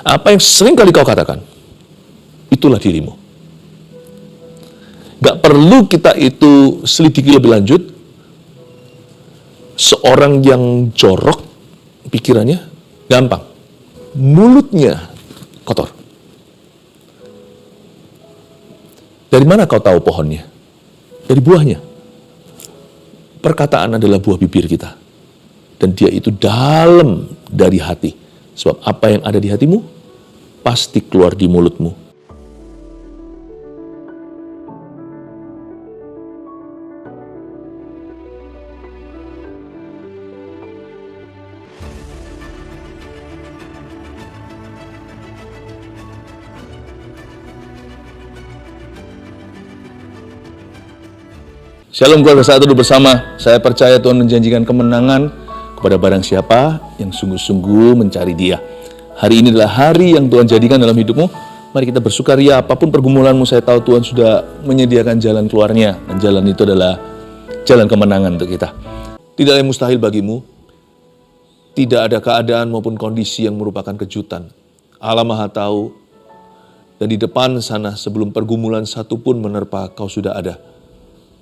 Apa yang sering kali kau katakan, itulah dirimu. Gak perlu kita itu selidiki lebih lanjut. Seorang yang jorok pikirannya, gampang. Mulutnya kotor. Dari mana kau tahu pohonnya? Dari buahnya. Perkataan adalah buah bibir kita. Dan dia itu dalam dari hati. Sebab apa yang ada di hatimu, pasti keluar di mulutmu. Shalom keluarga Saat Teduh Bersama. Saya percaya Tuhan menjanjikan kemenangan kepada barang siapa yang sungguh-sungguh mencari Dia. Hari ini adalah hari yang Tuhan jadikan dalam hidupmu. Mari kita bersukaria, apapun pergumulanmu, saya tahu Tuhan sudah menyediakan jalan keluarnya. Dan jalan itu adalah jalan kemenangan untuk kita. Tidak ada yang mustahil bagimu. Tidak ada keadaan maupun kondisi yang merupakan kejutan. Allah Maha Tahu. Dan di depan sana sebelum pergumulan satupun menerpa, Kau sudah ada.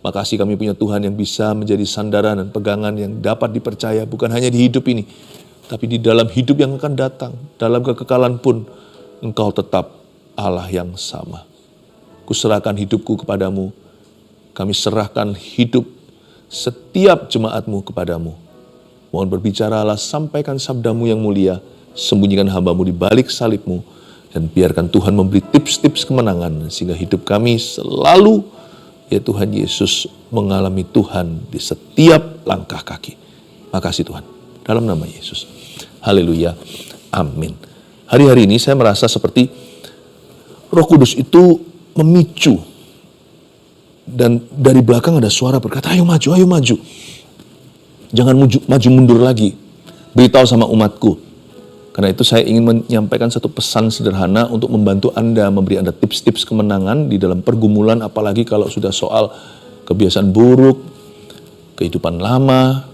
Makasih kami punya Tuhan yang bisa menjadi sandaran dan pegangan yang dapat dipercaya bukan hanya di hidup ini, tapi di dalam hidup yang akan datang, dalam kekekalan pun Engkau tetap Allah yang sama. Kuserahkan hidupku kepadamu, kami serahkan hidup setiap jemaatmu kepadamu. Mohon berbicaralah, sampaikan sabdamu yang mulia, sembunyikan hambamu di balik salibmu, dan biarkan Tuhan memberi tips-tips kemenangan sehingga hidup kami selalu ya Tuhan Yesus mengalami Tuhan di setiap langkah kaki. Makasih Tuhan. Dalam nama Yesus. Haleluya. Amin. Hari-hari ini saya merasa seperti Roh Kudus itu memicu. Dan dari belakang ada suara berkata, ayo maju, ayo maju. Jangan maju mundur lagi. Beritahu sama umatku. Karena itu saya ingin menyampaikan satu pesan sederhana untuk membantu Anda, memberi Anda tips-tips kemenangan di dalam pergumulan, apalagi kalau sudah soal kebiasaan buruk, kehidupan lama,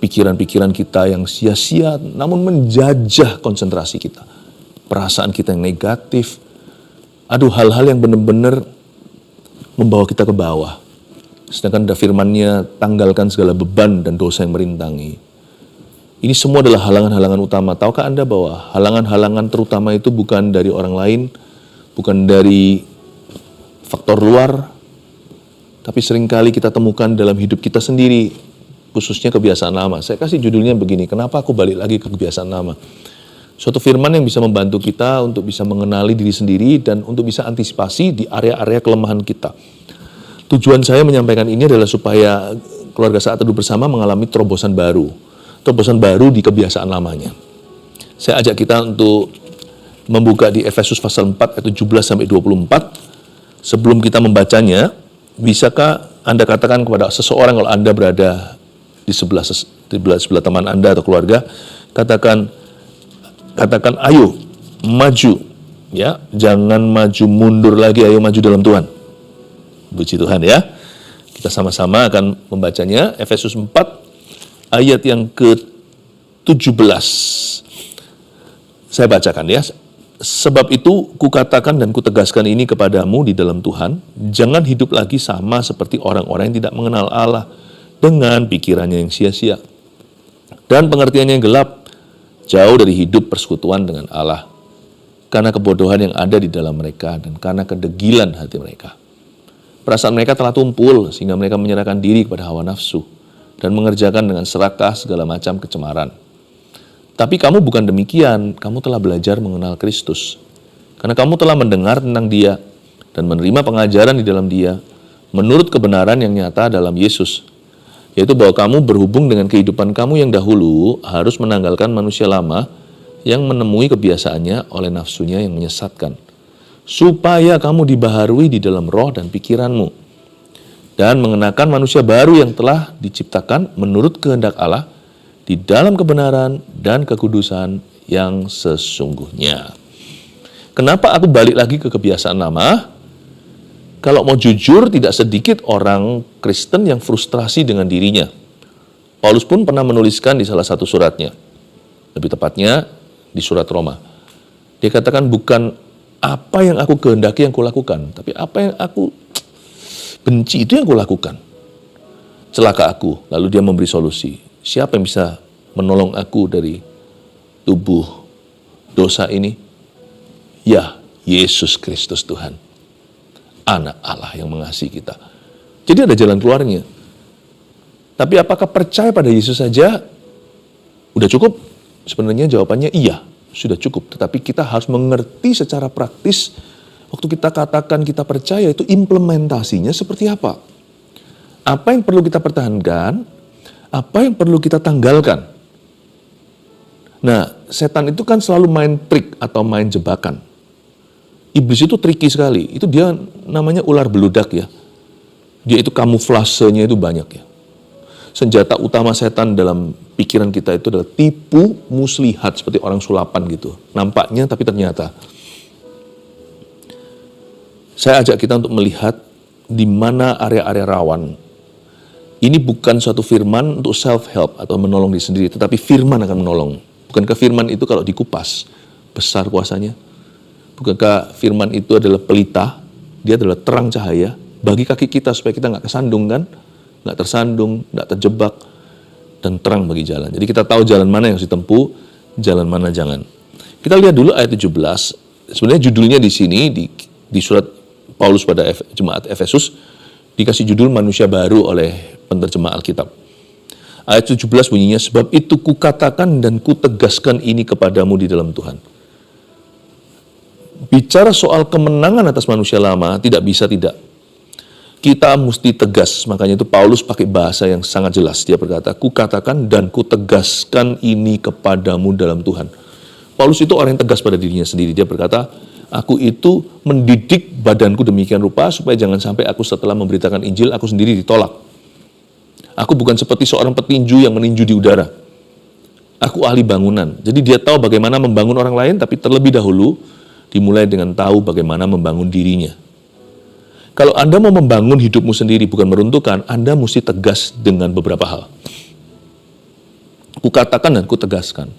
pikiran-pikiran kita yang sia-sia, namun menjajah konsentrasi kita. Perasaan kita yang negatif. Aduh, hal-hal yang benar-benar membawa kita ke bawah. Sedangkan ada firman-Nya, tanggalkan segala beban dan dosa yang merintangi. Ini semua adalah halangan-halangan utama. Tahukah Anda bahwa halangan-halangan terutama itu bukan dari orang lain, bukan dari faktor luar, tapi seringkali kita temukan dalam hidup kita sendiri, khususnya kebiasaan lama. Saya kasih judulnya begini, kenapa aku balik lagi ke kebiasaan lama? Suatu firman yang bisa membantu kita untuk bisa mengenali diri sendiri dan untuk bisa antisipasi di area-area kelemahan kita. Tujuan saya menyampaikan ini adalah supaya keluarga Saat Teduh Bersama mengalami terobosan baru di kebiasaan lamanya. Saya ajak kita untuk membuka di Efesus pasal 4 ayat 17-24. Sebelum kita membacanya, bisakah Anda katakan kepada seseorang kalau Anda berada di sebelah teman Anda atau keluarga, katakan ayo maju, ya, jangan maju mundur lagi, ayo maju dalam Tuhan. Puji Tuhan ya. Kita sama-sama akan membacanya, Efesus 4 ayat yang ke-17. Saya bacakan ya. Sebab itu kukatakan dan kutegaskan ini kepadamu di dalam Tuhan, jangan hidup lagi sama seperti orang-orang yang tidak mengenal Allah dengan pikirannya yang sia-sia dan pengertiannya yang gelap, jauh dari hidup persekutuan dengan Allah, karena kebodohan yang ada di dalam mereka dan karena kedegilan hati mereka. Perasaan mereka telah tumpul sehingga mereka menyerahkan diri kepada hawa nafsu dan mengerjakan dengan serakah segala macam kecemaran. Tapi kamu bukan demikian, kamu telah belajar mengenal Kristus. Karena kamu telah mendengar tentang Dia dan menerima pengajaran di dalam Dia, menurut kebenaran yang nyata dalam Yesus. Yaitu bahwa kamu berhubung dengan kehidupan kamu yang dahulu harus menanggalkan manusia lama yang menemui kebiasaannya oleh nafsunya yang menyesatkan. Supaya kamu dibaharui di dalam roh dan pikiranmu. Dan mengenakan manusia baru yang telah diciptakan menurut kehendak Allah di dalam kebenaran dan kekudusan yang sesungguhnya. Kenapa aku balik lagi ke kebiasaan lama? Kalau mau jujur, tidak sedikit orang Kristen yang frustrasi dengan dirinya. Paulus pun pernah menuliskan di salah satu suratnya, lebih tepatnya di surat Roma. Dia katakan bukan apa yang aku kehendaki yang kulakukan, tapi apa yang aku benci itu yang kulakukan. Celaka aku. Lalu dia memberi solusi. Siapa yang bisa menolong aku dari tubuh dosa ini? Ya, Yesus Kristus Tuhan. Anak Allah yang mengasihi kita. Jadi ada jalan keluarnya. Tapi apakah percaya pada Yesus saja udah cukup? Sebenarnya jawabannya iya, sudah cukup. Tetapi kita harus mengerti secara praktis, waktu kita katakan kita percaya itu implementasinya seperti apa. Apa yang perlu kita pertahankan, apa yang perlu kita tanggalkan. Nah, setan itu kan selalu main trik atau main jebakan. Iblis itu tricky sekali. Itu dia namanya ular beludak ya. Dia itu kamuflasenya itu banyak ya. Senjata utama setan dalam pikiran kita itu adalah tipu muslihat seperti orang sulapan gitu. Nampaknya tapi ternyata. Saya ajak kita untuk melihat di mana area-area rawan. Ini bukan suatu firman untuk self-help atau menolong diri sendiri, tetapi firman akan menolong. Bukankah firman itu kalau dikupas, besar kuasanya? Bukankah firman itu adalah pelita, dia adalah terang cahaya bagi kaki kita supaya kita nggak kesandung kan? Nggak tersandung, nggak terjebak, dan terang bagi jalan. Jadi kita tahu jalan mana yang harus ditempuh, jalan mana jangan. Kita lihat dulu ayat 17, sebenarnya judulnya di sini, di surat Paulus pada jemaat Efesus, dikasih judul manusia baru oleh penerjemah Alkitab. Ayat 17 bunyinya, sebab itu kukatakan dan kutegaskan ini kepadamu di dalam Tuhan. Bicara soal kemenangan atas manusia lama, tidak bisa tidak. Kita mesti tegas, makanya itu Paulus pakai bahasa yang sangat jelas. Dia berkata, kukatakan dan kutegaskan ini kepadamu dalam Tuhan. Paulus itu orang yang tegas pada dirinya sendiri. Dia berkata, aku itu mendidik badanku demikian rupa, supaya jangan sampai aku setelah memberitakan Injil, aku sendiri ditolak. Aku bukan seperti seorang petinju yang meninju di udara. Aku ahli bangunan. Jadi dia tahu bagaimana membangun orang lain, tapi terlebih dahulu dimulai dengan tahu bagaimana membangun dirinya. Kalau Anda mau membangun hidupmu sendiri, bukan meruntuhkan, Anda mesti tegas dengan beberapa hal. Kukatakan dan kutegaskan.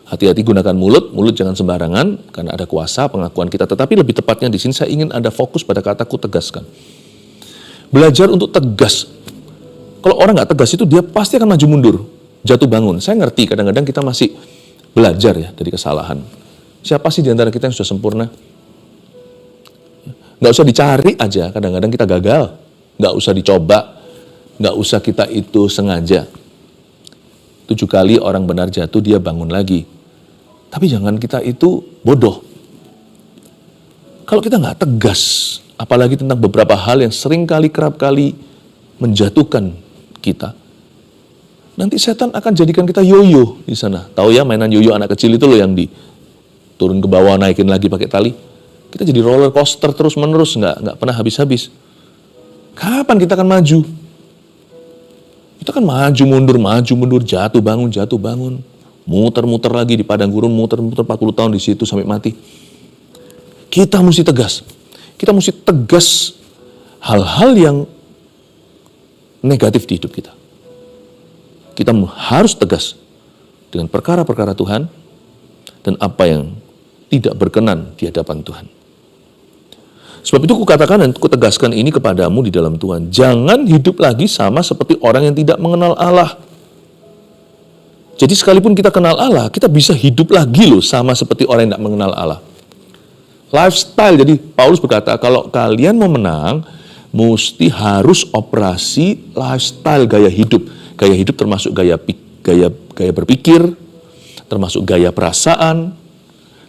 Hati-hati gunakan mulut jangan sembarangan, karena ada kuasa pengakuan kita. Tetapi lebih tepatnya di sini saya ingin Anda fokus pada kata kutegaskan. Belajar untuk tegas. Kalau orang nggak tegas itu dia pasti akan maju mundur, jatuh bangun. Saya ngerti kadang-kadang kita masih belajar ya dari kesalahan. Siapa sih di antara kita yang sudah sempurna? Nggak usah dicari aja, kadang-kadang kita gagal. Nggak usah dicoba, nggak usah kita itu sengaja. 7 kali orang benar jatuh, dia bangun lagi. Tapi jangan kita itu bodoh. Kalau kita nggak tegas, apalagi tentang beberapa hal yang sering kali, kerap kali menjatuhkan kita, nanti setan akan jadikan kita yoyo di sana. Tahu ya mainan yoyo anak kecil itu loh yang turun ke bawah, naikin lagi pakai tali. Kita jadi roller coaster terus menerus, nggak pernah habis-habis. Kapan kita akan maju? Kita kan maju mundur, jatuh bangun. Muter-muter lagi di padang gurun, muter-muter 40 tahun di situ sampai mati. Kita mesti tegas. Kita mesti tegas hal-hal yang negatif di hidup kita. Kita harus tegas dengan perkara-perkara Tuhan dan apa yang tidak berkenan di hadapan Tuhan. Sebab itu kukatakan dan kutegaskan ini kepadamu di dalam Tuhan. Jangan hidup lagi sama seperti orang yang tidak mengenal Allah. Jadi sekalipun kita kenal Allah, kita bisa hidup lagi loh sama seperti orang yang tidak mengenal Allah. Lifestyle, jadi Paulus berkata, kalau kalian mau menang, mesti harus operasi lifestyle, gaya hidup. Gaya hidup termasuk gaya berpikir, termasuk gaya perasaan.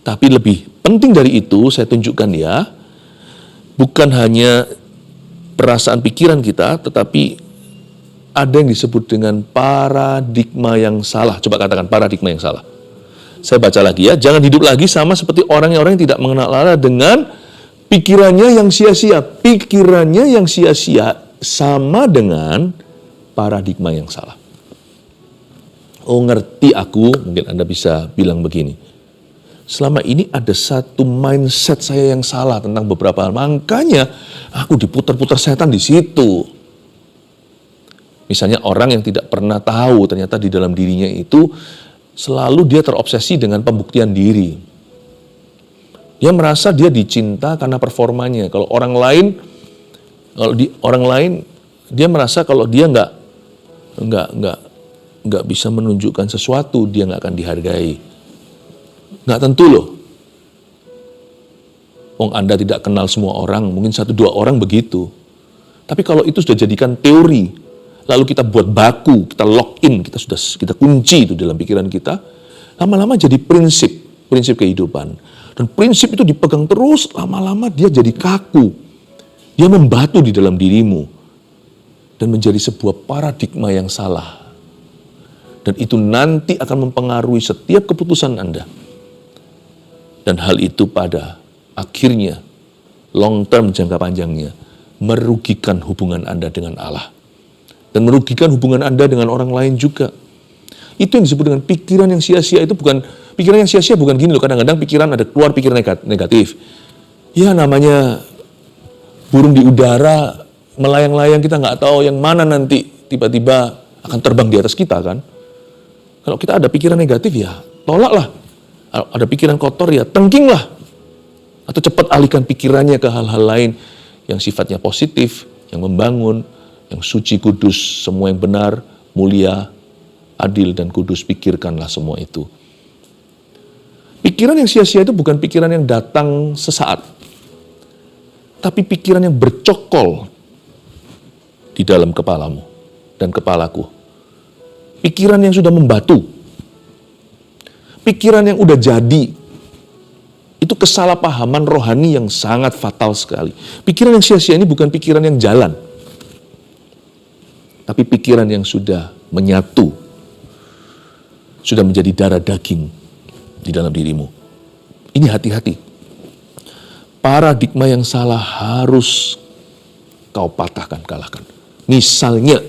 Tapi lebih penting dari itu, saya tunjukkan ya, bukan hanya perasaan pikiran kita, tetapi ada yang disebut dengan paradigma yang salah. Coba katakan paradigma yang salah. Saya baca lagi ya, jangan hidup lagi sama seperti orang yang tidak mengenal Allah dengan pikirannya yang sia-sia. Pikirannya yang sia-sia sama dengan paradigma yang salah. Oh ngerti aku, mungkin Anda bisa bilang begini. Selama ini ada satu mindset saya yang salah tentang beberapa hal. Makanya aku diputar-putar setan di situ. Misalnya orang yang tidak pernah tahu ternyata di dalam dirinya itu selalu dia terobsesi dengan pembuktian diri. Dia merasa dia dicinta karena performanya. Kalau orang lain, dia merasa kalau dia nggak bisa menunjukkan sesuatu, dia nggak akan dihargai. Nggak tentu loh. Anda tidak kenal semua orang, mungkin 1-2 orang begitu. Tapi kalau itu sudah jadikan teori, lalu kita buat baku, kita lock in, kita kunci itu dalam pikiran kita, lama-lama jadi prinsip kehidupan. Dan prinsip itu dipegang terus, lama-lama dia jadi kaku. Dia membatu di dalam dirimu. Dan menjadi sebuah paradigma yang salah. Dan itu nanti akan mempengaruhi setiap keputusan Anda. Dan hal itu pada akhirnya, long term, jangka panjangnya, merugikan hubungan Anda dengan Allah. Dan merugikan hubungan Anda dengan orang lain juga. Itu yang disebut dengan pikiran yang sia-sia. Itu bukan, pikiran yang sia-sia bukan gini loh. Kadang-kadang pikiran ada keluar pikiran negatif. Ya namanya burung di udara, melayang-layang, kita nggak tahu yang mana nanti tiba-tiba akan terbang di atas kita kan. Kalau kita ada pikiran negatif ya tolaklah. Ada pikiran kotor ya tengkinglah. Atau cepat alihkan pikirannya ke hal-hal lain yang sifatnya positif, yang membangun, yang suci, kudus, semua yang benar, mulia, adil, dan kudus. Pikirkanlah semua itu. Pikiran yang sia-sia itu bukan pikiran yang datang sesaat, tapi pikiran yang bercokol di dalam kepalamu dan kepalaku. Pikiran yang sudah membatu. Pikiran yang udah jadi. Itu kesalahpahaman rohani yang sangat fatal sekali. Pikiran yang sia-sia ini bukan pikiran yang jalan. Tapi pikiran yang sudah menyatu. Sudah menjadi darah daging di dalam dirimu. Ini hati-hati. Paradigma yang salah harus kau patahkan, kalahkan. Misalnya,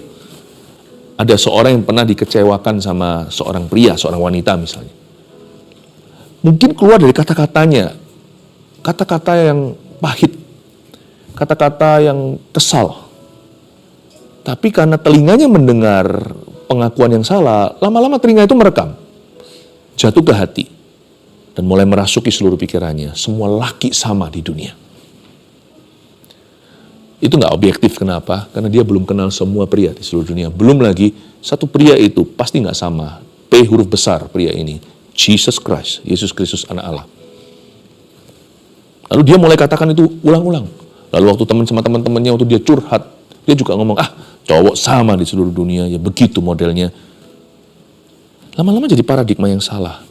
ada seorang yang pernah dikecewakan sama seorang pria, seorang wanita misalnya. Mungkin keluar dari kata-katanya, kata-kata yang pahit, kata-kata yang kesal. Tapi karena telinganya mendengar pengakuan yang salah, lama-lama telinga itu merekam. Jatuh ke hati. Dan mulai merasuki seluruh pikirannya. Semua laki sama di dunia. Itu nggak objektif, kenapa? Karena dia belum kenal semua pria di seluruh dunia. Belum lagi, satu pria itu pasti nggak sama. P huruf besar pria ini. Jesus Christ, Yesus Kristus anak Allah. Lalu dia mulai katakan itu ulang-ulang. Lalu waktu sama teman-temannya, waktu dia curhat, dia juga ngomong, cowok sama di seluruh dunia, ya begitu modelnya. Lama-lama jadi paradigma yang salah.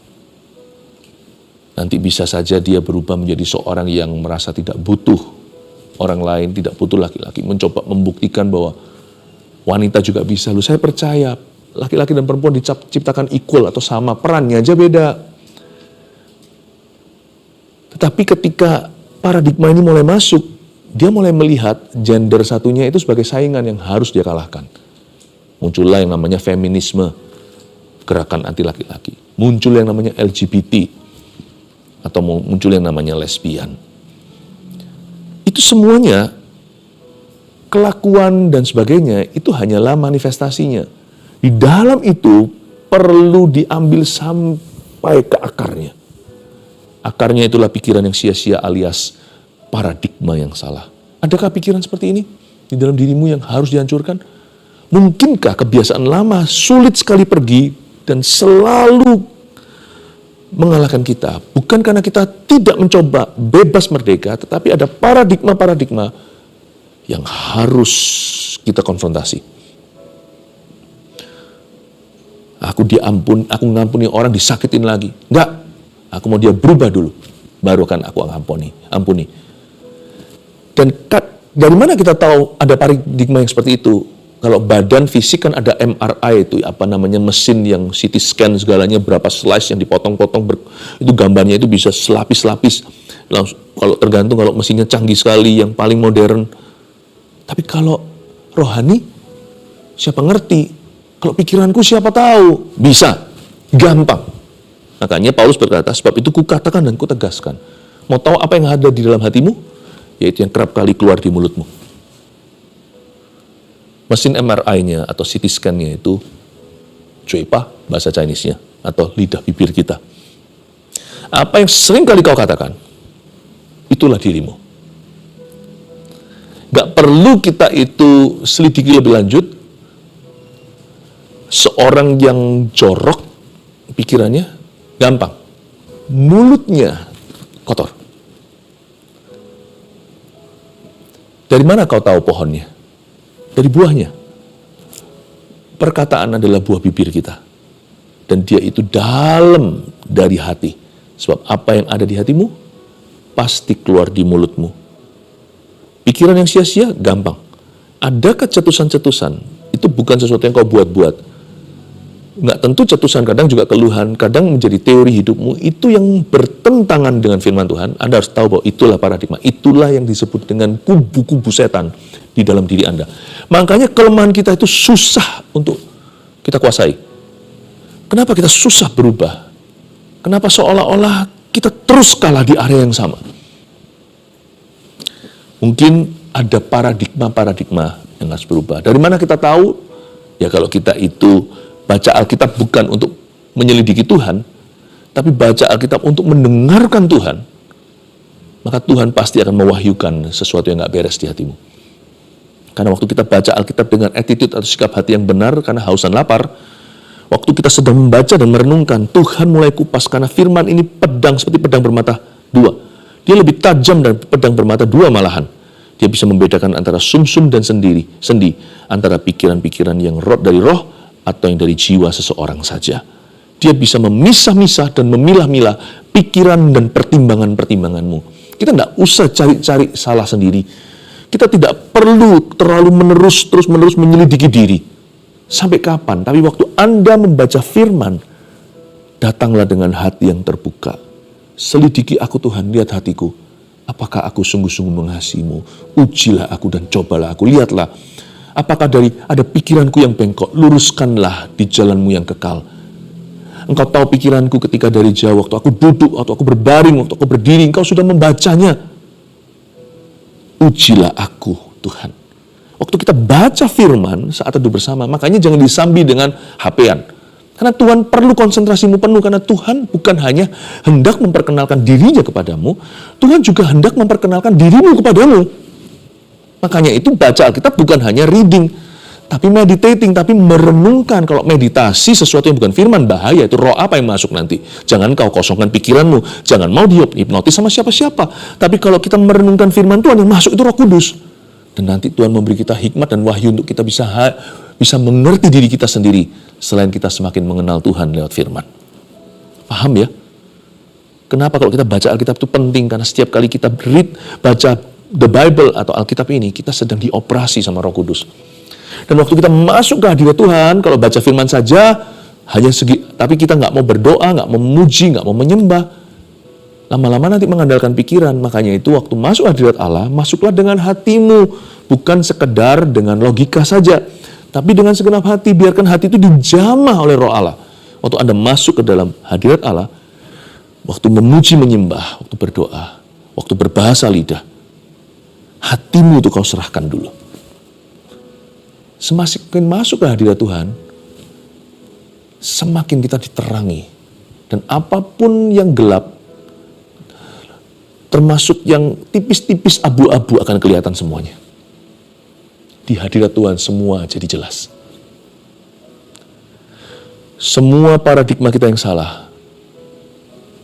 Nanti bisa saja dia berubah menjadi seorang yang merasa tidak butuh orang lain, tidak butuh laki-laki. Mencoba membuktikan bahwa wanita juga bisa. Saya percaya laki-laki dan perempuan diciptakan equal atau sama, perannya aja beda. Tetapi ketika paradigma ini mulai masuk, dia mulai melihat gender satunya itu sebagai saingan yang harus dia kalahkan. Muncullah yang namanya feminisme, gerakan anti laki-laki. Muncul yang namanya LGBT, atau muncul yang namanya lesbian. Itu semuanya, kelakuan dan sebagainya, itu hanyalah manifestasinya. Di dalam itu perlu diambil sampai ke akarnya. Akarnya itulah pikiran yang sia-sia alias paradigma yang salah. Adakah pikiran seperti ini di dalam dirimu yang harus dihancurkan? Mungkinkah kebiasaan lama sulit sekali pergi dan selalu mengalahkan kita? Bukan karena kita tidak mencoba bebas merdeka, tetapi ada paradigma-paradigma yang harus kita konfrontasi. Aku ngampuni orang, disakitin lagi. Enggak, aku mau dia berubah dulu, baru akan aku ampuni. Dan dari mana kita tahu ada paradigma yang seperti itu? Kalau badan fisik kan ada MRI itu, mesin yang CT scan segalanya, berapa slice yang dipotong-potong, itu gambarnya itu bisa selapis-lapis. Kalau tergantung, kalau mesinnya canggih sekali, yang paling modern. Tapi kalau rohani, siapa ngerti? Kalau pikiranku siapa tahu? Bisa, gampang. Makanya Paulus berkata, sebab itu kukatakan dan kutegaskan. Mau tahu apa yang ada di dalam hatimu? Yaitu yang kerap kali keluar di mulutmu. Mesin MRI-nya atau CT scan-nya itu cuipa, bahasa Chinese-nya, atau lidah bibir kita. Apa yang sering kali kau katakan, itulah dirimu. Gak perlu kita itu selidiki lebih lanjut. Seorang yang jorok pikirannya, gampang. Mulutnya kotor. Dari mana kau tahu pohonnya? Dari buahnya. Perkataan adalah buah bibir kita. Dan dia itu dalam dari hati. Sebab apa yang ada di hatimu, pasti keluar di mulutmu. Pikiran yang sia-sia, gampang. Adakah cetusan-cetusan? Itu bukan sesuatu yang kau buat-buat. Nggak tentu cetusan, kadang juga keluhan, kadang menjadi teori hidupmu. Itu yang bertentangan dengan firman Tuhan. Anda harus tahu bahwa itulah paradigma. Itulah yang disebut dengan kubu-kubu setan di dalam diri Anda. Makanya kelemahan kita itu susah untuk kita kuasai. Kenapa kita susah berubah? Kenapa seolah-olah kita terus kalah di area yang sama? Mungkin ada paradigma-paradigma yang harus berubah. Dari mana kita tahu? Ya kalau kita itu baca Alkitab bukan untuk menyelidiki Tuhan, tapi baca Alkitab untuk mendengarkan Tuhan, maka Tuhan pasti akan mewahyukan sesuatu yang gak beres di hatimu. Karena waktu kita baca Alkitab dengan attitude atau sikap hati yang benar, karena haus dan lapar, waktu kita sedang membaca dan merenungkan, Tuhan mulai kupas, karena firman ini pedang seperti pedang bermata dua. Dia lebih tajam dari pedang bermata dua malahan. Dia bisa membedakan antara sumsum dan sendi, antara pikiran-pikiran yang dari roh, atau yang dari jiwa seseorang saja. Dia bisa memisah-misah dan memilah-milah pikiran dan pertimbangan-pertimbanganmu. Kita nggak usah cari-cari salah sendiri. Kita tidak perlu terlalu terus-menerus menyelidiki diri. Sampai kapan? Tapi waktu Anda membaca firman, datanglah dengan hati yang terbuka. Selidiki aku Tuhan, lihat hatiku. Apakah aku sungguh-sungguh mengasihimu? Ujilah aku dan cobalah aku. Lihatlah. Apakah dari ada pikiranku yang bengkok, luruskanlah di jalanmu yang kekal. Engkau tahu pikiranku ketika dari jauh, waktu aku duduk, waktu aku berbaring, waktu aku berdiri, engkau sudah membacanya. Ujilah aku, Tuhan. Waktu kita baca firman saat teduh bersama, makanya jangan disambi dengan HP-an. Karena Tuhan perlu konsentrasimu penuh, karena Tuhan bukan hanya hendak memperkenalkan dirinya kepadamu, Tuhan juga hendak memperkenalkan dirimu kepadamu. Makanya itu baca Alkitab bukan hanya reading, tapi meditating, tapi merenungkan. Kalau meditasi sesuatu yang bukan firman, bahaya. Itu roh apa yang masuk nanti? Jangan kau kosongkan pikiranmu, jangan mau dihipnotis sama siapa-siapa. Tapi kalau kita merenungkan firman Tuhan, yang masuk itu Roh Kudus. Dan nanti Tuhan memberi kita hikmat dan wahyu untuk kita bisa mengerti diri kita sendiri, selain kita semakin mengenal Tuhan lewat firman. Paham ya? Kenapa kalau kita baca Alkitab itu penting? Karena setiap kali kita baca The Bible atau Alkitab ini, kita sedang dioperasi sama Roh Kudus. Dan waktu kita masuk ke hadirat Tuhan, kalau baca firman saja, tapi kita nggak mau berdoa, nggak mau memuji, nggak mau menyembah, lama-lama nanti mengandalkan pikiran. Makanya itu waktu masuk hadirat Allah, masuklah dengan hatimu, bukan sekedar dengan logika saja, tapi dengan segenap hati. Biarkan hati itu dijamah oleh Roh Allah. Waktu Anda masuk ke dalam hadirat Allah, waktu memuji, menyembah, waktu berdoa, waktu berbahasa lidah, hatimu itu kau serahkan dulu. Semakin masuk ke hadirat Tuhan, semakin kita diterangi. Dan apapun yang gelap, termasuk yang tipis-tipis abu-abu, akan kelihatan semuanya. Di hadirat Tuhan semua jadi jelas. Semua paradigma kita yang salah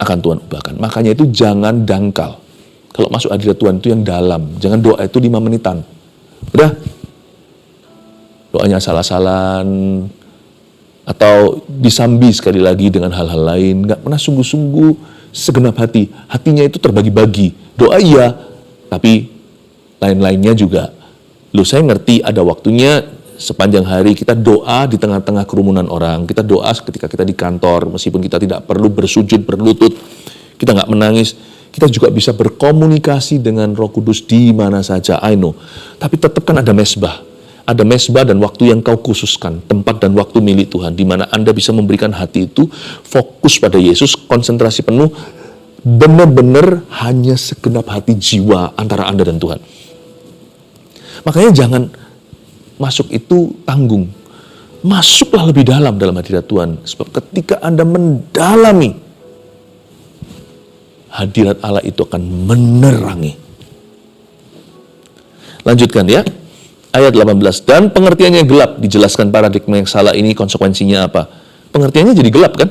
akan Tuhan ubahkan. Makanya itu jangan dangkal. Kalau masuk hadirat Tuhan itu yang dalam. Jangan doa itu 5 menitan. Udah. Doanya salah-salahan. Atau disambi sekali lagi dengan hal-hal lain. Gak pernah sungguh-sungguh segenap hati. Hatinya itu terbagi-bagi. Doa iya. Tapi lain-lainnya juga. Loh, saya ngerti ada waktunya sepanjang hari kita doa di tengah-tengah kerumunan orang. Kita doa ketika kita di kantor. Meskipun kita tidak perlu bersujud, berlutut. Kita gak menangis. Kita juga bisa berkomunikasi dengan Roh Kudus di mana saja, I know. Tapi tetap kan ada mesbah. Ada mesbah dan waktu yang kau khususkan, tempat dan waktu milik Tuhan, di mana Anda bisa memberikan hati itu fokus pada Yesus, konsentrasi penuh, benar-benar hanya segenap hati jiwa antara Anda dan Tuhan. Makanya jangan masuk itu tanggung. Masuklah lebih dalam hadirat Tuhan. Sebab ketika Anda mendalami hadirat Allah itu akan menerangi. Lanjutkan ya. Ayat 18. Dan pengertiannya gelap, dijelaskan paradigma yang salah ini konsekuensinya apa? Pengertiannya jadi gelap kan?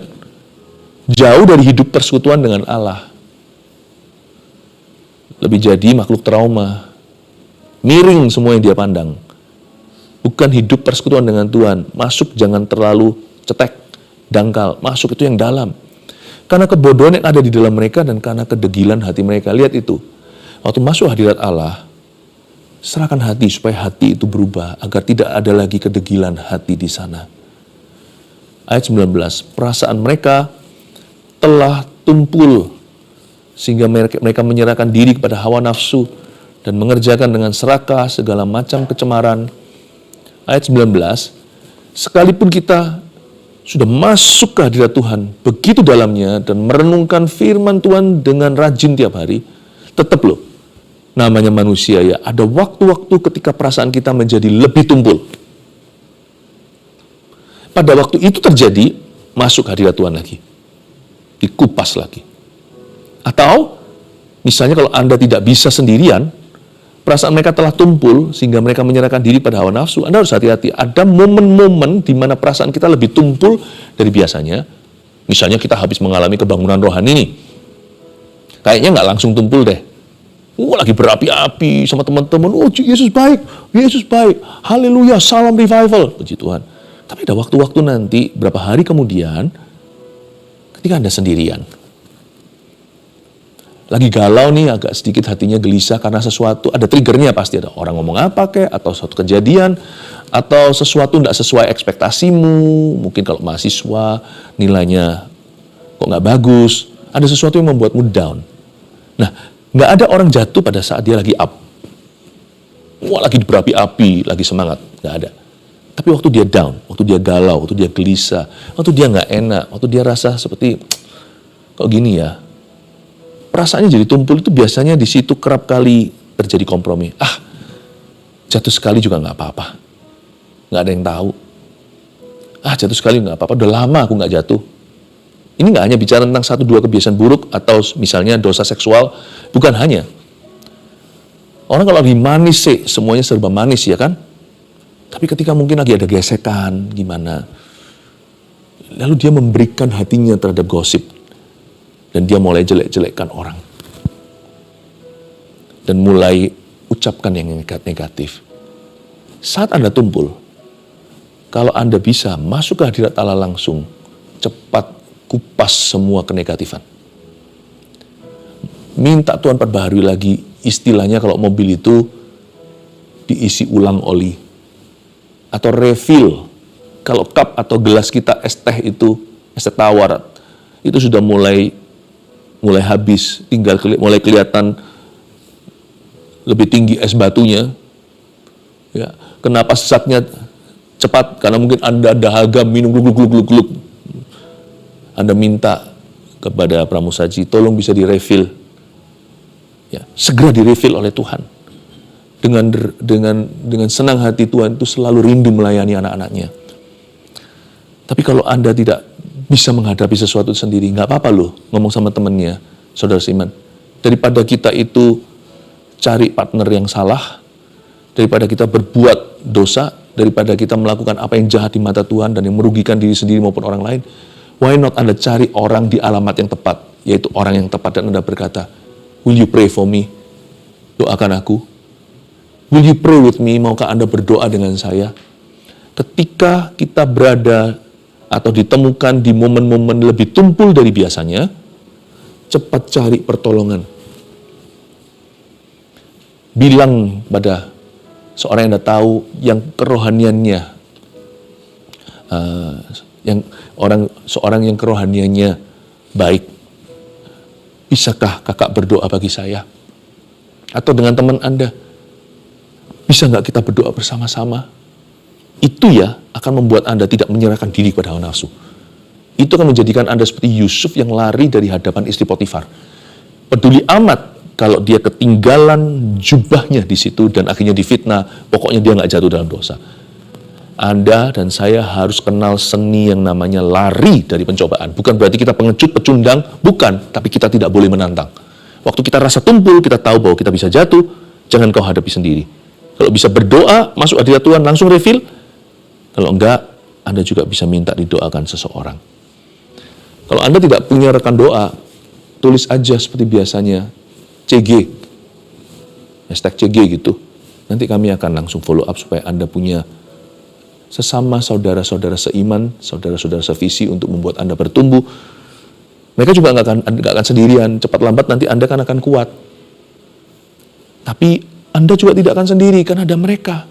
Jauh dari hidup persekutuan dengan Allah. Lebih jadi makhluk trauma. Miring semua yang dia pandang. Bukan hidup persekutuan dengan Tuhan. Masuk jangan terlalu cetek, dangkal. Masuk itu yang dalam. Karena kebodohan yang ada di dalam mereka dan karena kedegilan hati mereka. Lihat itu. Waktu masuk hadirat Allah, serahkan hati supaya hati itu berubah agar tidak ada lagi kedegilan hati di sana. Ayat 19. Perasaan mereka telah tumpul sehingga mereka menyerahkan diri kepada hawa nafsu dan mengerjakan dengan serakah segala macam kecemaran. Ayat 19, sekalipun kita sudah masuk ke hadirat Tuhan begitu dalamnya dan merenungkan firman Tuhan dengan rajin tiap hari, tetap loh, namanya manusia ya, ada waktu-waktu ketika perasaan kita menjadi lebih tumpul. Pada waktu itu terjadi, masuk hadirat Tuhan lagi, dikupas lagi. Atau misalnya kalau Anda tidak bisa sendirian, perasaan mereka telah tumpul sehingga mereka menyerahkan diri pada hawa nafsu, Anda harus hati-hati. Ada momen-momen di mana perasaan kita lebih tumpul dari biasanya. Misalnya kita habis mengalami kebangunan rohani nih, kayaknya nggak langsung tumpul deh. Lagi berapi-api sama teman-teman. Oh, Yesus baik, haleluya, salam revival, puji Tuhan. Tapi ada waktu-waktu nanti, berapa hari kemudian, ketika Anda sendirian, lagi galau nih, agak sedikit hatinya gelisah karena sesuatu, ada triggernya pasti, ada orang ngomong apa kek, atau suatu kejadian, atau sesuatu tidak sesuai ekspektasimu, mungkin kalau mahasiswa nilainya kok nggak bagus, ada sesuatu yang membuatmu down. Nah, nggak ada orang jatuh pada saat dia lagi up. Wah, lagi berapi-api, lagi semangat, nggak ada. Tapi waktu dia down, waktu dia galau, waktu dia gelisah, waktu dia nggak enak, waktu dia rasa seperti, kok gini ya, perasaannya jadi tumpul itu biasanya di situ kerap kali terjadi kompromi. Jatuh sekali juga nggak apa-apa. Nggak ada yang tahu. Jatuh sekali nggak apa-apa. Udah lama aku nggak jatuh. Ini nggak hanya bicara tentang 1-2 kebiasaan buruk atau misalnya dosa seksual. Bukan hanya. Orang kalau lagi manis sih, semuanya serba manis ya kan? Tapi ketika mungkin lagi ada gesekan, gimana? Lalu dia memberikan hatinya terhadap gosip. Dan dia mulai jelek-jelekkan orang. Dan mulai ucapkan yang negatif. Saat Anda tumpul, kalau Anda bisa masuk ke hadirat Allah langsung, cepat kupas semua kenegatifan. Minta Tuhan perbaharui lagi, istilahnya kalau mobil itu diisi ulang oli. Atau refill. Kalau cup atau gelas kita es teh itu, es teh tawar, itu sudah mulai habis, tinggal mulai kelihatan lebih tinggi es batunya. Ya, kenapa sesatnya cepat? Karena mungkin Anda dahaga minum gluk. Anda minta kepada pramusaji, tolong bisa direfill. Ya, segera direfill oleh Tuhan. Dengan senang hati Tuhan itu selalu rindu melayani anak-anaknya. Tapi kalau Anda tidak bisa menghadapi sesuatu sendiri, nggak apa-apa loh ngomong sama temannya, saudara seiman. Daripada kita itu cari partner yang salah, daripada kita berbuat dosa, daripada kita melakukan apa yang jahat di mata Tuhan dan yang merugikan diri sendiri maupun orang lain, why not Anda cari orang di alamat yang tepat, yaitu orang yang tepat, dan Anda berkata, will you pray for me? Doakan aku. Will you pray with me? Maukah Anda berdoa dengan saya? Ketika kita berada atau ditemukan di momen-momen lebih tumpul dari biasanya, cepat cari pertolongan. Bilang pada seorang yang Anda tahu yang kerohaniannya, seorang yang kerohaniannya baik, bisakah kakak berdoa bagi saya? Atau dengan teman Anda, bisa nggak kita berdoa bersama-sama? Itu ya akan membuat Anda tidak menyerahkan diri kepada hawa nafsu. Itu akan menjadikan Anda seperti Yusuf yang lari dari hadapan istri Potifar. Peduli amat kalau dia ketinggalan jubahnya di situ dan akhirnya difitnah, pokoknya dia nggak jatuh dalam dosa. Anda dan saya harus kenal seni yang namanya lari dari pencobaan. Bukan berarti kita pengecut, pecundang, bukan. Tapi kita tidak boleh menantang. Waktu kita rasa tumpul, kita tahu bahwa kita bisa jatuh, jangan kau hadapi sendiri. Kalau bisa berdoa, masuk hadirat Tuhan, langsung refill. Kalau enggak, Anda juga bisa minta didoakan seseorang. Kalau Anda tidak punya rekan doa, tulis aja seperti biasanya, CG, hashtag CG gitu. Nanti kami akan langsung follow up supaya Anda punya sesama saudara-saudara seiman, saudara-saudara sevisi untuk membuat Anda bertumbuh. Mereka juga nggak akan sendirian. Cepat lambat nanti Anda akan kuat. Tapi Anda juga tidak akan sendiri, karena ada mereka.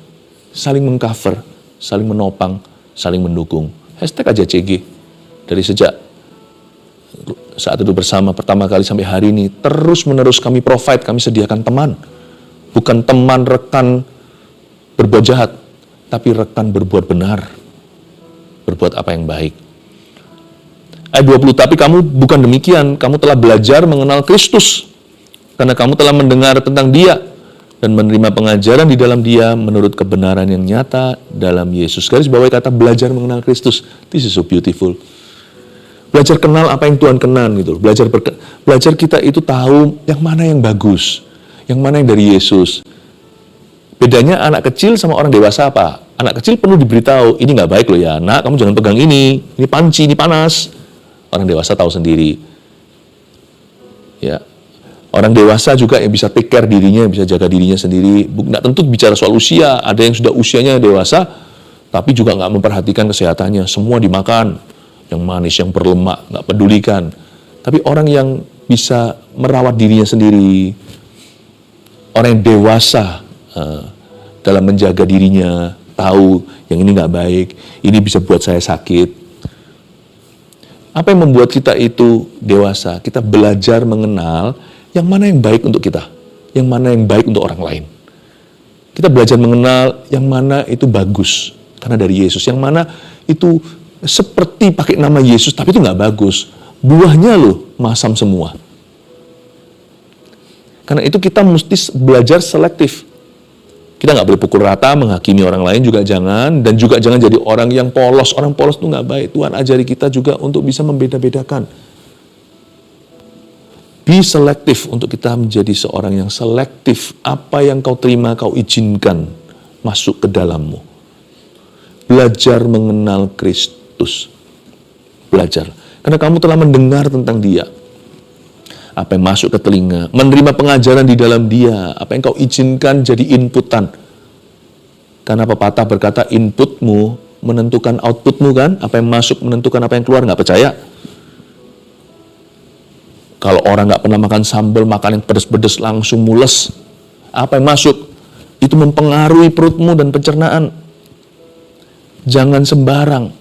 Saling mengcover, saling menopang, saling mendukung. Hashtag aja CG. Dari sejak saat itu bersama pertama kali sampai hari ini, terus menerus kami provide, kami sediakan teman. Bukan teman rekan berbuat jahat, tapi rekan berbuat benar. Berbuat apa yang baik. Ayat 20, tapi kamu bukan demikian. Kamu telah belajar mengenal Kristus. Karena kamu telah mendengar tentang Dia dan menerima pengajaran di dalam Dia menurut kebenaran yang nyata dalam Yesus. Garis bawahi kata belajar mengenal Kristus. This is so beautiful. Belajar kenal apa yang Tuhan kenal gitu. Belajar kita itu tahu yang mana yang bagus, yang mana yang dari Yesus. Bedanya anak kecil sama orang dewasa apa? Anak kecil perlu diberitahu, ini nggak baik loh ya, nak, kamu jangan pegang ini panci, ini panas. Orang dewasa tahu sendiri. Ya, orang dewasa juga yang bisa take care dirinya, yang bisa jaga dirinya sendiri. Nggak tentu bicara soal usia, ada yang sudah usianya dewasa, tapi juga nggak memperhatikan kesehatannya. Semua dimakan, yang manis, yang berlemak, nggak pedulikan. Tapi orang yang bisa merawat dirinya sendiri, orang yang dewasa dalam menjaga dirinya, tahu yang ini nggak baik, ini bisa buat saya sakit. Apa yang membuat kita itu dewasa? Kita belajar mengenal yang mana yang baik untuk kita, yang mana yang baik untuk orang lain. Kita belajar mengenal yang mana itu bagus, karena dari Yesus. Yang mana itu seperti pakai nama Yesus, tapi itu nggak bagus. Buahnya loh, masam semua. Karena itu kita mesti belajar selektif. Kita nggak boleh pukul rata, menghakimi orang lain juga jangan. Dan juga jangan jadi orang yang polos. Orang polos itu nggak baik. Tuhan ajari kita juga untuk bisa membeda-bedakan. Be selektif untuk kita menjadi seorang yang selektif. Apa yang kau terima, kau izinkan masuk ke dalammu. Belajar mengenal Kristus. Belajar. Karena kamu telah mendengar tentang Dia. Apa yang masuk ke telinga, menerima pengajaran di dalam Dia, apa yang kau izinkan jadi inputan. Karena pepatah berkata inputmu menentukan outputmu kan, apa yang masuk menentukan apa yang keluar, nggak percaya? Kalau orang nggak pernah makan sambal, makan yang pedas-pedas langsung mules, apa yang masuk? Itu mempengaruhi perutmu dan pencernaan. Jangan sembarang.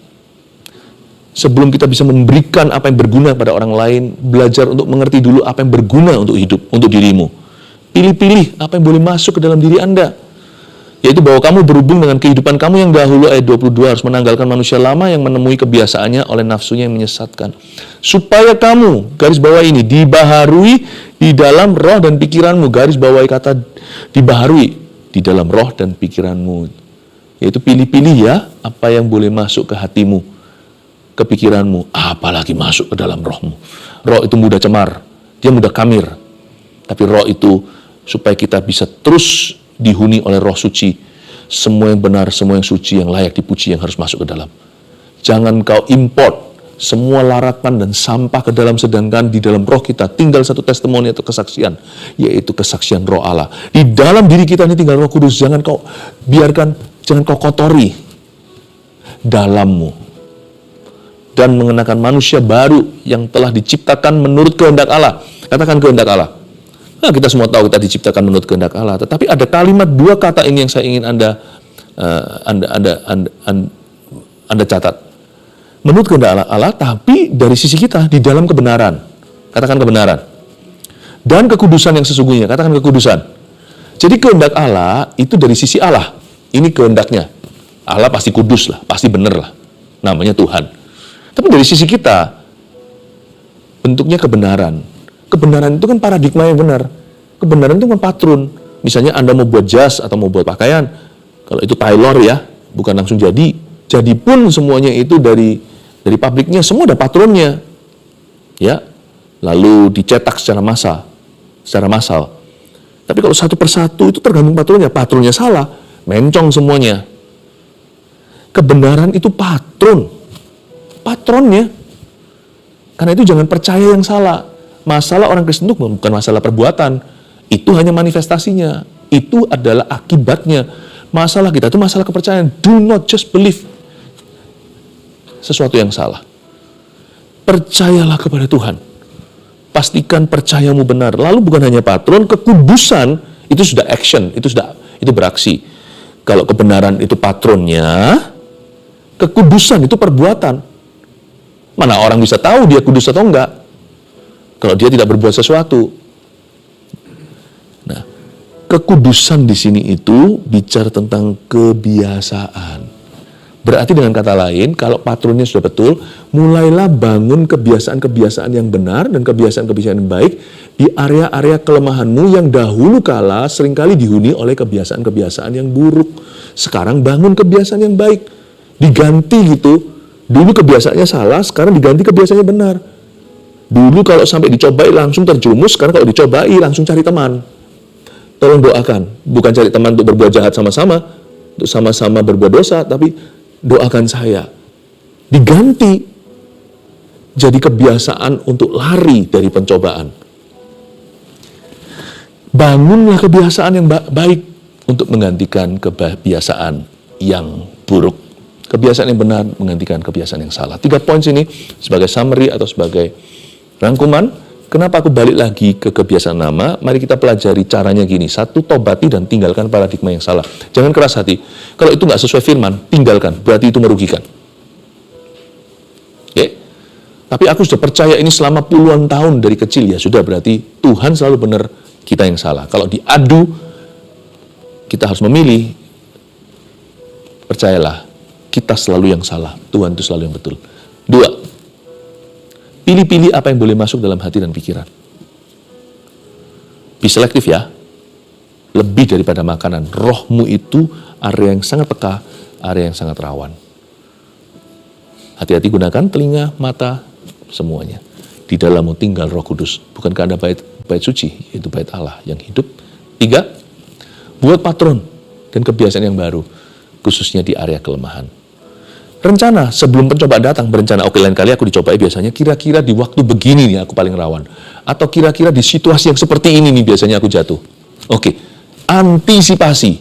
Sebelum kita bisa memberikan apa yang berguna pada orang lain, belajar untuk mengerti dulu apa yang berguna untuk hidup, untuk dirimu. Pilih-pilih apa yang boleh masuk ke dalam diri Anda. Yaitu bahwa kamu berhubung dengan kehidupan kamu yang dahulu, ayat 22, harus menanggalkan manusia lama yang menemui kebiasaannya oleh nafsunya yang menyesatkan. Supaya kamu, garis bawah ini, dibaharui di dalam roh dan pikiranmu. Garis bawahi kata dibaharui di dalam roh dan pikiranmu. Yaitu pilih-pilih ya, apa yang boleh masuk ke hatimu, kepikiranmu, apalagi masuk ke dalam rohmu. Roh itu mudah cemar, dia mudah kamir. Tapi roh itu supaya kita bisa terus dihuni oleh roh suci. Semua yang benar, semua yang suci, yang layak dipuji, yang harus masuk ke dalam. Jangan kau import semua laratan dan sampah ke dalam, sedangkan di dalam roh kita tinggal satu testimoni atau kesaksian, yaitu kesaksian roh Allah. Di dalam diri kita ini tinggal Roh Kudus. Jangan kau biarkan, jangan kau kotori dalammu. Dan mengenakan manusia baru yang telah diciptakan menurut kehendak Allah. Katakan kehendak Allah. Nah, kita semua tahu kita diciptakan menurut kehendak Allah. Tetapi ada kalimat dua kata ini yang saya ingin Anda catat. Menurut kehendak Allah, tapi dari sisi kita di dalam kebenaran. Katakan kebenaran. Dan kekudusan yang sesungguhnya. Katakan kekudusan. Jadi kehendak Allah itu dari sisi Allah. Ini kehendaknya. Allah pasti kudus lah, pasti benar lah. Namanya Tuhan. Tapi dari sisi kita, bentuknya kebenaran. Kebenaran itu kan paradigma yang benar. Kebenaran itu kan patron. Misalnya Anda mau buat jas atau mau buat pakaian, kalau itu tailor ya, bukan langsung jadi. Jadi pun semuanya itu dari pabriknya, semua ada patronnya. Ya. Lalu dicetak secara massal. Tapi kalau satu persatu itu tergantung patronnya salah, mencong semuanya. Kebenaran itu patronnya. Karena itu jangan percaya yang salah. Masalah orang Kristen itu bukan masalah perbuatan, itu hanya manifestasinya, itu adalah akibatnya. Masalah kita itu masalah kepercayaan. Do not just believe sesuatu yang salah. Percayalah kepada Tuhan. Pastikan percayamu benar. Lalu bukan hanya patron, kekudusan itu sudah action, itu beraksi. Kalau kebenaran itu patronnya, kekudusan itu perbuatan. Mana orang bisa tahu dia kudus atau enggak kalau dia tidak berbuat sesuatu. Nah, kekudusan di sini itu bicara tentang kebiasaan. Berarti dengan kata lain, kalau patronnya sudah betul, mulailah bangun kebiasaan-kebiasaan yang benar dan kebiasaan-kebiasaan yang baik di area-area kelemahanmu yang dahulu kala seringkali dihuni oleh kebiasaan-kebiasaan yang buruk. Sekarang bangun kebiasaan yang baik. Diganti gitu. Dulu kebiasaannya salah, sekarang diganti kebiasaannya benar. Dulu kalau sampai dicobai langsung terjerumus, sekarang kalau dicobai langsung cari teman. Tolong doakan. Bukan cari teman untuk berbuat jahat sama-sama, untuk sama-sama berbuat dosa, tapi doakan saya. Diganti jadi kebiasaan untuk lari dari pencobaan. Bangunlah kebiasaan yang baik untuk menggantikan kebiasaan yang buruk. Kebiasaan yang benar menggantikan kebiasaan yang salah. 3 poin sini sebagai summary atau sebagai rangkuman. Kenapa aku balik lagi ke kebiasaan lama? Mari kita pelajari caranya gini. 1, tobati dan tinggalkan paradigma yang salah. Jangan keras hati. Kalau itu nggak sesuai firman, tinggalkan. Berarti itu merugikan. Oke? Tapi aku sudah percaya ini selama puluhan tahun dari kecil. Ya sudah, berarti Tuhan selalu benar, kita yang salah. Kalau diadu, kita harus memilih. Percayalah, kita selalu yang salah. Tuhan itu selalu yang betul. 2, pilih-pilih apa yang boleh masuk dalam hati dan pikiran. Be selektif ya. Lebih daripada makanan. Rohmu itu area yang sangat peka, area yang sangat rawan. Hati-hati gunakan telinga, mata, semuanya. Di dalammu tinggal Roh Kudus. Bukankah Anda bait suci, yaitu bait Allah yang hidup. 3, buat patron dan kebiasaan yang baru, khususnya di area kelemahan. Rencana sebelum pencobaan datang, berencana, oke, lain kali aku dicobai biasanya kira-kira di waktu begini nih aku paling rawan. Atau kira-kira di situasi yang seperti ini nih biasanya aku jatuh. Oke, antisipasi.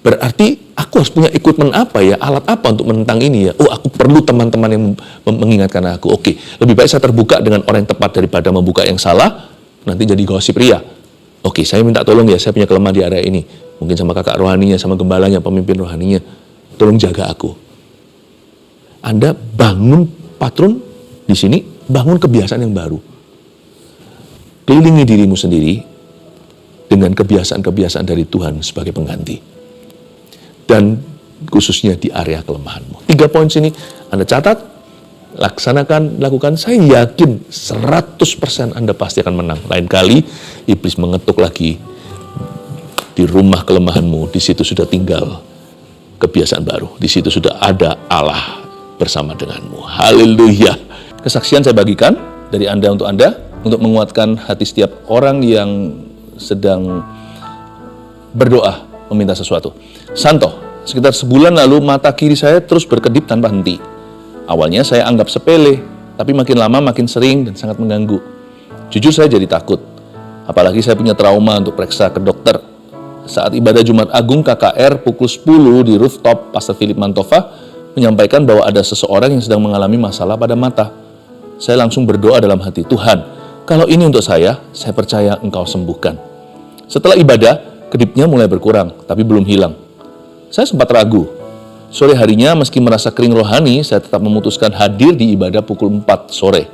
Berarti aku harus punya equipment apa ya, alat apa untuk menentang ini ya. Oh, aku perlu teman-teman yang mengingatkan aku. Oke, lebih baik saya terbuka dengan orang yang tepat daripada membuka yang salah, nanti jadi gosip ria. Oke, saya minta tolong ya, saya punya kelemahan di area ini. Mungkin sama kakak rohaninya, sama gembalanya, pemimpin rohaninya. Tolong jaga aku. Anda bangun patron di sini, bangun kebiasaan yang baru. Kelilingi dirimu sendiri dengan kebiasaan-kebiasaan dari Tuhan sebagai pengganti. Dan khususnya di area kelemahanmu. 3 poin sini Anda catat, laksanakan, lakukan. Saya yakin 100% Anda pasti akan menang. Lain kali iblis mengetuk lagi di rumah kelemahanmu. Di situ sudah tinggal kebiasaan baru. Di situ sudah ada Allah bersama denganmu. Haleluya. Kesaksian saya bagikan dari Anda untuk menguatkan hati setiap orang yang sedang berdoa meminta sesuatu. Santo, sekitar sebulan lalu mata kiri saya terus berkedip tanpa henti. Awalnya saya anggap sepele, tapi makin lama makin sering dan sangat mengganggu. Jujur saya jadi takut. Apalagi saya punya trauma untuk periksa ke dokter. Saat ibadah Jumat Agung KKR pukul 10 di rooftop Pastor Philip Mantova menyampaikan bahwa ada seseorang yang sedang mengalami masalah pada mata. Saya langsung berdoa dalam hati, Tuhan, kalau ini untuk saya percaya Engkau sembuhkan. Setelah ibadah, kedipnya mulai berkurang, tapi belum hilang. Saya sempat ragu. Sore harinya, meski merasa kering rohani, saya tetap memutuskan hadir di ibadah pukul 4 sore.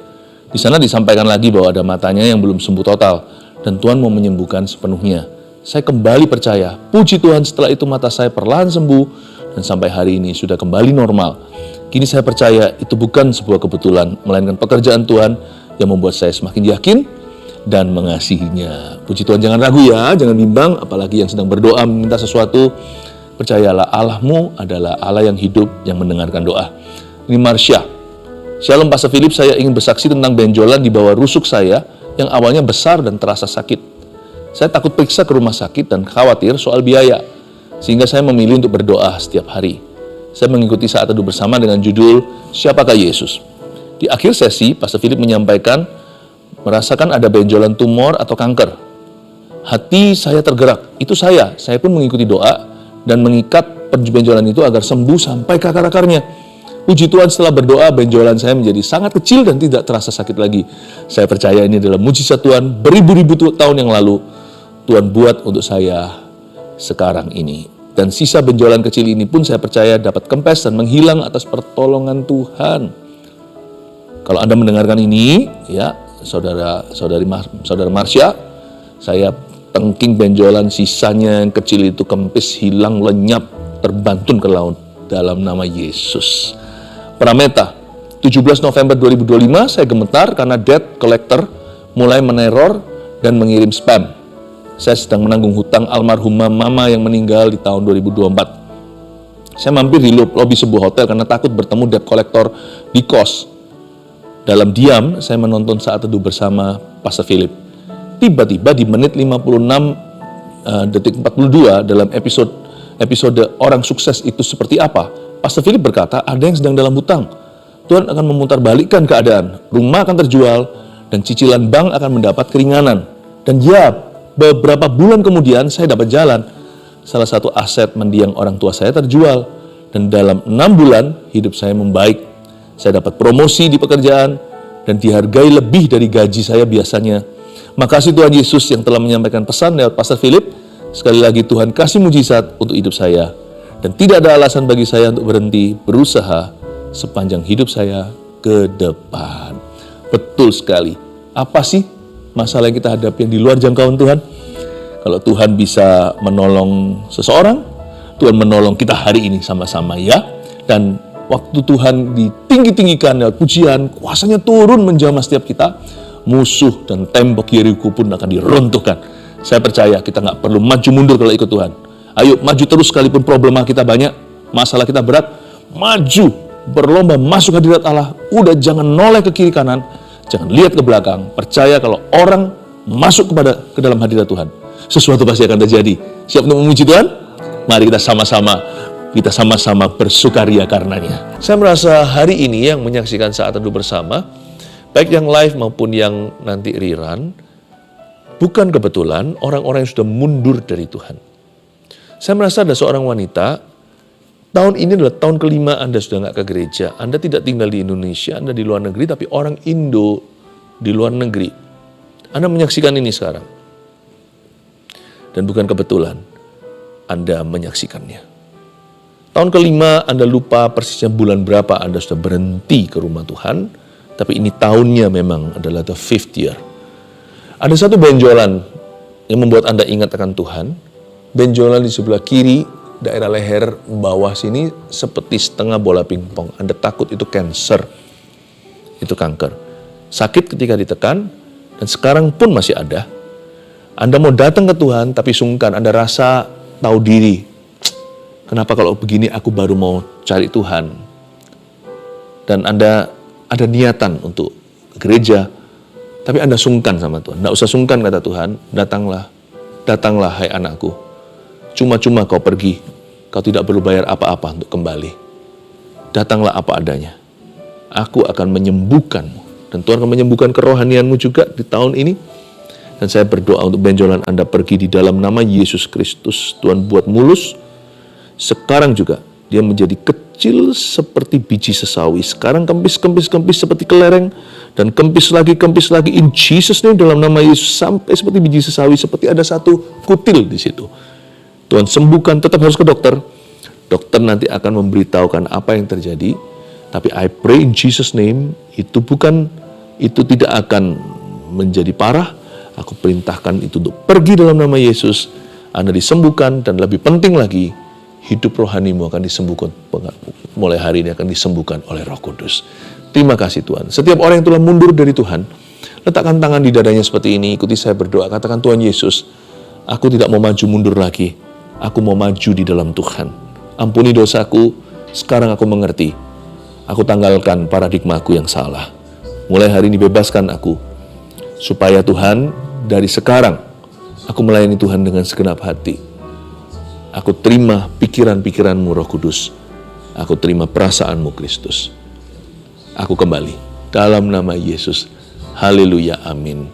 Di sana disampaikan lagi bahwa ada matanya yang belum sembuh total, dan Tuhan mau menyembuhkan sepenuhnya. Saya kembali percaya, puji Tuhan setelah itu mata saya perlahan sembuh, dan sampai hari ini sudah kembali normal. Kini saya percaya itu bukan sebuah kebetulan, melainkan pekerjaan Tuhan yang membuat saya semakin yakin dan mengasihinya. Puji Tuhan, jangan ragu ya, jangan bimbang, apalagi yang sedang berdoa meminta sesuatu. Percayalah, Allahmu adalah Allah yang hidup, yang mendengarkan doa. Ini Marsha. Shalom Pastor Philip, saya ingin bersaksi tentang benjolan di bawah rusuk saya yang awalnya besar dan terasa sakit. Saya takut periksa ke rumah sakit dan khawatir soal biaya, sehingga saya memilih untuk berdoa setiap hari. Saya mengikuti saat teduh bersama dengan judul Siapakah Yesus? Di akhir sesi, Pastor Philip menyampaikan merasakan ada benjolan tumor atau kanker. Hati saya tergerak, itu saya pun mengikuti doa dan mengikat benjolan itu agar sembuh sampai ke akar-akarnya. Puji Tuhan, setelah berdoa, benjolan saya menjadi sangat kecil dan tidak terasa sakit lagi. Saya percaya ini adalah mujizat Tuhan beribu-ribu tahun yang lalu Tuhan buat untuk saya sekarang ini. Dan sisa benjolan kecil ini pun saya percaya dapat kempes dan menghilang atas pertolongan Tuhan. Kalau Anda mendengarkan ini, ya, saudara Marsha, saya tengking benjolan sisanya yang kecil itu kempis, hilang, lenyap, terbantun ke laut dalam nama Yesus. Prameta, 17 November 2025, saya gemetar karena debt collector mulai meneror dan mengirim spam. Saya sedang menanggung hutang almarhumah mama yang meninggal di tahun 2024. Saya mampir di lobi sebuah hotel karena takut bertemu debt collector di kos. Dalam diam, saya menonton saat teduh bersama Pastor Philip. Tiba-tiba di menit 56 detik 42 dalam episode Orang Sukses Itu Seperti Apa, Pastor Philip berkata, ada yang sedang dalam hutang. Tuhan akan memutarbalikkan keadaan, rumah akan terjual, dan cicilan bank akan mendapat keringanan. Dan ya, beberapa bulan kemudian saya dapat jalan. Salah satu aset mendiang orang tua saya terjual, dan dalam 6 bulan hidup saya membaik. Saya dapat promosi di pekerjaan, dan dihargai lebih dari gaji saya biasanya. Makasih Tuhan Yesus yang telah menyampaikan pesan lewat Pastor Philip. Sekali lagi Tuhan kasih mujizat untuk hidup saya. Dan tidak ada alasan bagi saya untuk berhenti berusaha sepanjang hidup saya ke depan. Betul sekali. Apa sih masalah yang kita hadapi yang di luar jangkauan Tuhan? Kalau Tuhan bisa menolong seseorang, Tuhan menolong kita hari ini sama-sama ya. Dan waktu Tuhan ditinggi-tinggikan lewat pujian, kuasanya turun menjamah setiap kita, musuh dan tembok Yeriko pun akan diruntuhkan. Saya percaya kita nggak perlu maju mundur kalau ikut Tuhan. Ayo maju terus sekalipun problema kita banyak, masalah kita berat, maju, berlomba masuk hadirat Allah. Udah jangan noleh ke kiri kanan, jangan lihat ke belakang. Percaya kalau orang masuk ke dalam hadirat Tuhan, sesuatu pasti akan terjadi. Siap untuk memuji Tuhan? Mari kita sama-sama bersukaria karenanya. Saya merasa hari ini yang menyaksikan saat teduh bersama, baik yang live maupun yang nanti rerun, bukan kebetulan orang-orang yang sudah mundur dari Tuhan. Saya merasa ada seorang wanita, tahun ini adalah tahun kelima Anda sudah nggak ke gereja. Anda tidak tinggal di Indonesia, Anda di luar negeri, tapi orang Indo di luar negeri. Anda menyaksikan ini sekarang. Dan bukan kebetulan Anda menyaksikannya. Tahun kelima Anda lupa persisnya bulan berapa Anda sudah berhenti ke rumah Tuhan, tapi ini tahunnya memang adalah the 5th year. Ada satu benjolan yang membuat Anda ingat akan Tuhan. Benjolan di sebelah kiri, daerah leher bawah sini seperti setengah bola pingpong. Anda takut itu cancer, itu kanker. Sakit ketika ditekan, dan sekarang pun masih ada. Anda mau datang ke Tuhan, tapi sungkan. Anda rasa tahu diri. Kenapa kalau begini aku baru mau cari Tuhan? Dan Anda ada niatan untuk gereja, tapi Anda sungkan sama Tuhan. Tidak usah sungkan, kata Tuhan. Datanglah hai anakku. Cuma-cuma kau pergi, kau tidak perlu bayar apa-apa untuk kembali. Datanglah apa adanya. Aku akan menyembuhkanmu. Dan Tuhan akan menyembuhkan kerohanianmu juga di tahun ini. Dan saya berdoa untuk benjolan Anda pergi di dalam nama Yesus Kristus. Tuhan buat mulus. Sekarang juga dia menjadi kecil seperti biji sesawi. Sekarang kempis seperti kelereng. Dan kempis lagi in Jesus name dalam nama Yesus. Sampai seperti biji sesawi, seperti ada satu kutil di situ. Tuhan sembuhkan, tetap harus ke dokter. Dokter nanti akan memberitahukan apa yang terjadi. Tapi I pray in Jesus name, itu tidak akan menjadi parah. Aku perintahkan itu untuk pergi dalam nama Yesus. Anda disembuhkan, dan lebih penting lagi, hidup rohanimu akan disembuhkan. Mulai hari ini akan disembuhkan oleh Roh Kudus. Terima kasih Tuhan. Setiap orang yang telah mundur dari Tuhan, letakkan tangan di dadanya seperti ini. Ikuti saya berdoa. Katakan, Tuhan Yesus, aku tidak mau maju mundur lagi. Aku mau maju di dalam Tuhan. Ampuni dosaku, sekarang aku mengerti. Aku tanggalkan paradigmaku yang salah. Mulai hari ini bebaskan aku, supaya Tuhan dari sekarang aku melayani Tuhan dengan segenap hati. Aku terima pikiran-pikiran-Mu Roh Kudus. Aku terima perasaan-Mu Kristus. Aku kembali dalam nama Yesus. Haleluya, amin.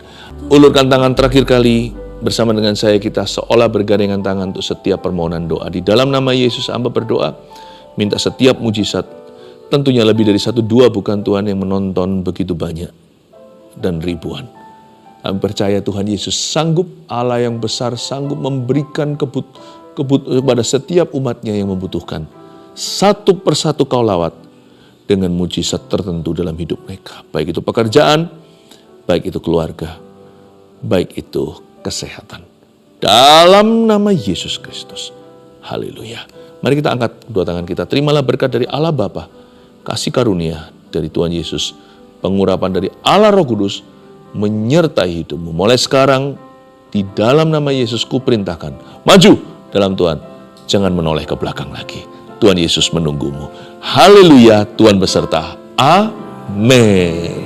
Ulurkan tangan terakhir kali bersama dengan saya, kita seolah bergandengan tangan untuk setiap permohonan doa. Di dalam nama Yesus hamba berdoa, minta setiap mujizat. Tentunya lebih dari 1-2 bukan Tuhan yang menonton begitu banyak dan ribuan. Kami percaya Tuhan Yesus sanggup, Allah yang besar sanggup memberikan kepada setiap umatnya yang membutuhkan. Satu persatu kau lawat dengan mujizat tertentu dalam hidup mereka. Baik itu pekerjaan, baik itu keluarga, baik itu kesehatan. Dalam nama Yesus Kristus. Haleluya. Mari kita angkat kedua tangan kita. Terimalah berkat dari Allah Bapa, kasih karunia dari Tuhan Yesus, pengurapan dari Allah Roh Kudus, menyertai hidupmu. Mulai sekarang, di dalam nama Yesus kuperintahkan, maju dalam Tuhan. Jangan menoleh ke belakang lagi. Tuhan Yesus menunggumu. Haleluya, Tuhan beserta. Amin.